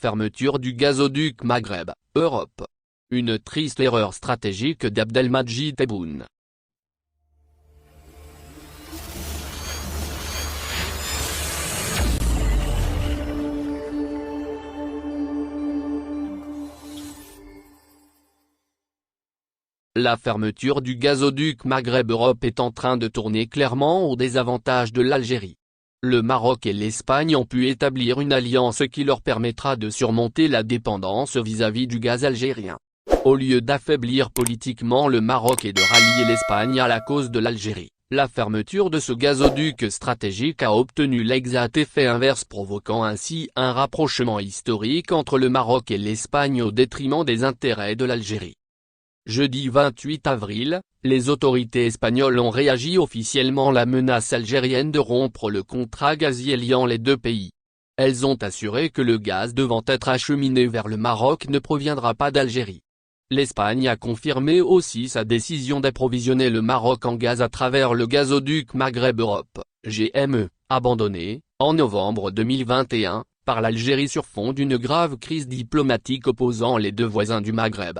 fermeture du gazoduc Maghreb, Europe. Une triste erreur stratégique d'Abdelmadjid Tebboune. La fermeture du gazoduc Maghreb-Europe est en train de tourner clairement au désavantage de l'Algérie. Le Maroc et l'Espagne ont pu établir une alliance qui leur permettra de surmonter la dépendance vis-à-vis du gaz algérien. Au lieu d'affaiblir politiquement le Maroc et de rallier l'Espagne à la cause de l'Algérie, la fermeture de ce gazoduc stratégique a obtenu l'exact effet inverse, provoquant ainsi un rapprochement historique entre le Maroc et l'Espagne au détriment des intérêts de l'Algérie. Jeudi 28 avril, les autorités espagnoles ont réagi officiellement à la menace algérienne de rompre le contrat gazier liant les deux pays. Elles ont assuré que le gaz devant être acheminé vers le Maroc ne proviendra pas d'Algérie. L'Espagne a confirmé aussi sa décision d'approvisionner le Maroc en gaz à travers le gazoduc Maghreb-Europe, GME, abandonné, en novembre 2021, par l'Algérie sur fond d'une grave crise diplomatique opposant les deux voisins du Maghreb.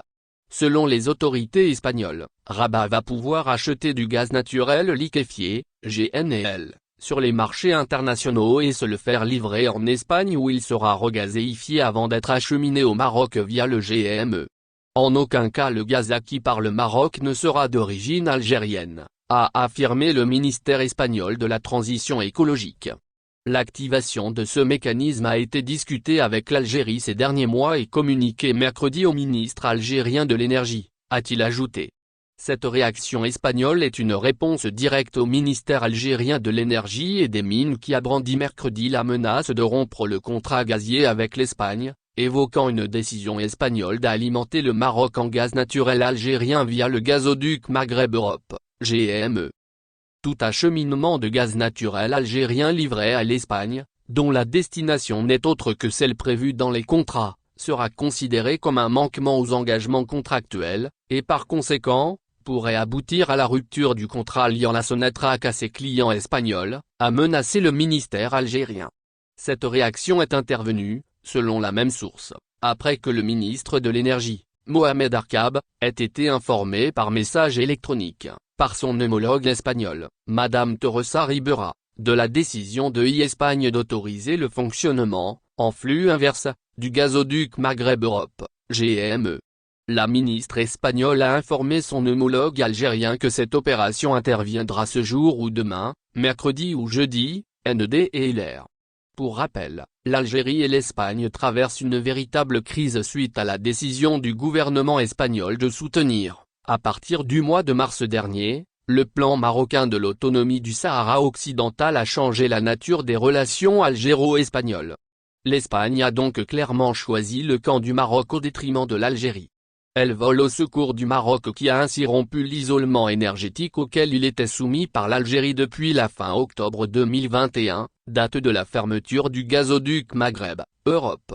Selon les autorités espagnoles, Rabat va pouvoir acheter du gaz naturel liquéfié, GNL, sur les marchés internationaux et se le faire livrer en Espagne où il sera regazéifié avant d'être acheminé au Maroc via le GME. En aucun cas le gaz acquis par le Maroc ne sera d'origine algérienne, a affirmé le ministère espagnol de la Transition écologique. L'activation de ce mécanisme a été discutée avec l'Algérie ces derniers mois et communiquée mercredi au ministre algérien de l'énergie, a-t-il ajouté. Cette réaction espagnole est une réponse directe au ministère algérien de l'énergie et des mines qui a brandi mercredi la menace de rompre le contrat gazier avec l'Espagne, évoquant une décision espagnole d'alimenter le Maroc en gaz naturel algérien via le gazoduc Maghreb-Europe, GME. Tout acheminement de gaz naturel algérien livré à l'Espagne, dont la destination n'est autre que celle prévue dans les contrats, sera considéré comme un manquement aux engagements contractuels, et par conséquent, pourrait aboutir à la rupture du contrat liant la Sonatrach à ses clients espagnols, a menacé le ministère algérien. Cette réaction est intervenue, selon la même source, après que le ministre de l'Énergie, Mohamed Arkab, ait été informé par message électronique, par son homologue espagnol, Madame Teresa Ribera, de la décision de Espagne d'autoriser le fonctionnement, en flux inverse, du gazoduc Maghreb-Europe, GME. La ministre espagnole a informé son homologue algérien que cette opération interviendra ce jour ou demain, mercredi ou jeudi, ND et LR. Pour rappel, l'Algérie et l'Espagne traversent une véritable crise suite à la décision du gouvernement espagnol de soutenir, à partir du mois de mars dernier, le plan marocain de l'autonomie du Sahara occidental a changé la nature des relations algéro-espagnoles. L'Espagne a donc clairement choisi le camp du Maroc au détriment de l'Algérie. Elle vole au secours du Maroc qui a ainsi rompu l'isolement énergétique auquel il était soumis par l'Algérie depuis la fin octobre 2021, date de la fermeture du gazoduc Maghreb, Europe.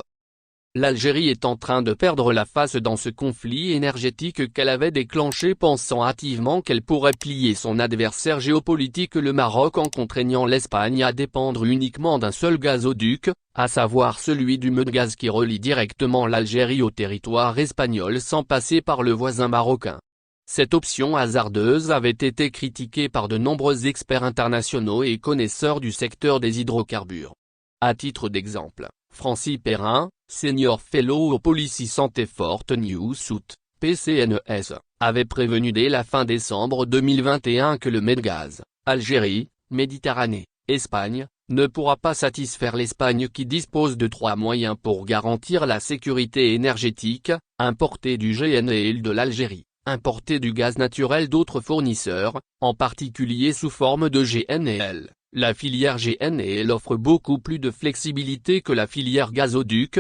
L'Algérie est en train de perdre la face dans ce conflit énergétique qu'elle avait déclenché pensant hâtivement qu'elle pourrait plier son adversaire géopolitique le Maroc en contraignant l'Espagne à dépendre uniquement d'un seul gazoduc, à savoir celui du Medgaz qui relie directement l'Algérie au territoire espagnol sans passer par le voisin marocain. Cette option hasardeuse avait été critiquée par de nombreux experts internationaux et connaisseurs du secteur des hydrocarbures. À titre d'exemple, Francis Perrin, Senior Fellow au Policy Santé Forte News Suit, PCNES, avait prévenu dès la fin décembre 2021 que le Medgaz, Algérie, Méditerranée, Espagne, ne pourra pas satisfaire l'Espagne qui dispose de 3 moyens pour garantir la sécurité énergétique, importer du GNL de l'Algérie, importer du gaz naturel d'autres fournisseurs, en particulier sous forme de GNL. La filière GNL offre beaucoup plus de flexibilité que la filière gazoduc,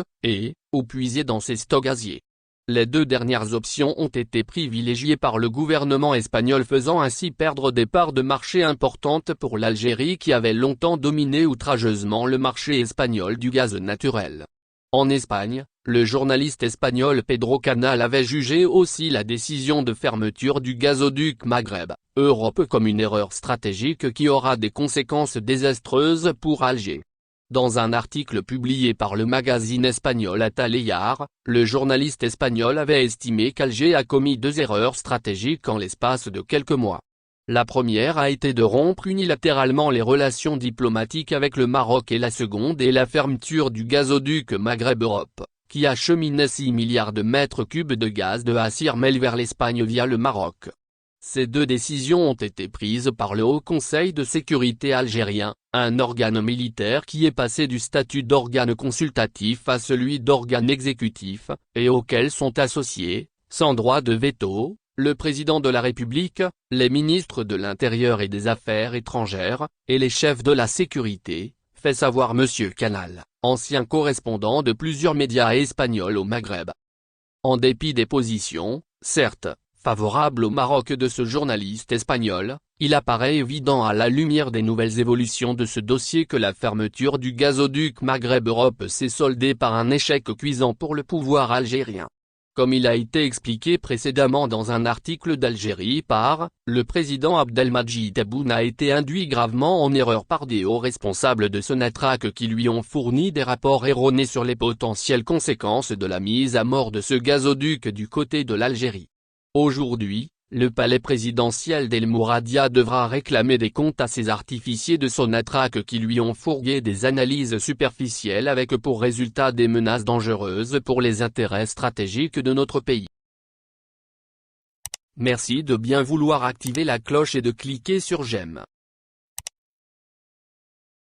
ou puiser dans ses stocks gaziers. Les deux dernières options ont été privilégiées par le gouvernement espagnol faisant ainsi perdre des parts de marché importantes pour l'Algérie qui avait longtemps dominé outrageusement le marché espagnol du gaz naturel. En Espagne, le journaliste espagnol Pedro Canal avait jugé aussi la décision de fermeture du gazoduc Maghreb, Europe comme une erreur stratégique qui aura des conséquences désastreuses pour Alger. Dans un article publié par le magazine espagnol Ataleyar, le journaliste espagnol avait estimé qu'Alger a commis 2 erreurs stratégiques en l'espace de quelques mois. La première a été de rompre unilatéralement les relations diplomatiques avec le Maroc et la seconde est la fermeture du gazoduc Maghreb Europe, qui acheminait 6 milliards de mètres cubes de gaz de Asirmel vers l'Espagne via le Maroc. Ces 2 décisions ont été prises par le Haut Conseil de sécurité algérien, un organe militaire qui est passé du statut d'organe consultatif à celui d'organe exécutif, et auquel sont associés, sans droit de veto, le président de la République, les ministres de l'Intérieur et des Affaires étrangères, et les chefs de la sécurité, fait savoir M. Canal, ancien correspondant de plusieurs médias espagnols au Maghreb. En dépit des positions, certes, favorable au Maroc de ce journaliste espagnol, il apparaît évident à la lumière des nouvelles évolutions de ce dossier que la fermeture du gazoduc Maghreb Europe s'est soldée par un échec cuisant pour le pouvoir algérien. Comme il a été expliqué précédemment dans un article d'Algérie par, le président Abdelmadjid Tebboune a été induit gravement en erreur par des hauts responsables de Sonatrach qui lui ont fourni des rapports erronés sur les potentielles conséquences de la mise à mort de ce gazoduc du côté de l'Algérie. Aujourd'hui, le palais présidentiel d'El Mouradia devra réclamer des comptes à ces artificiers de Sonatrach qui lui ont fourgué des analyses superficielles avec pour résultat des menaces dangereuses pour les intérêts stratégiques de notre pays. Merci de bien vouloir activer la cloche et de cliquer sur j'aime.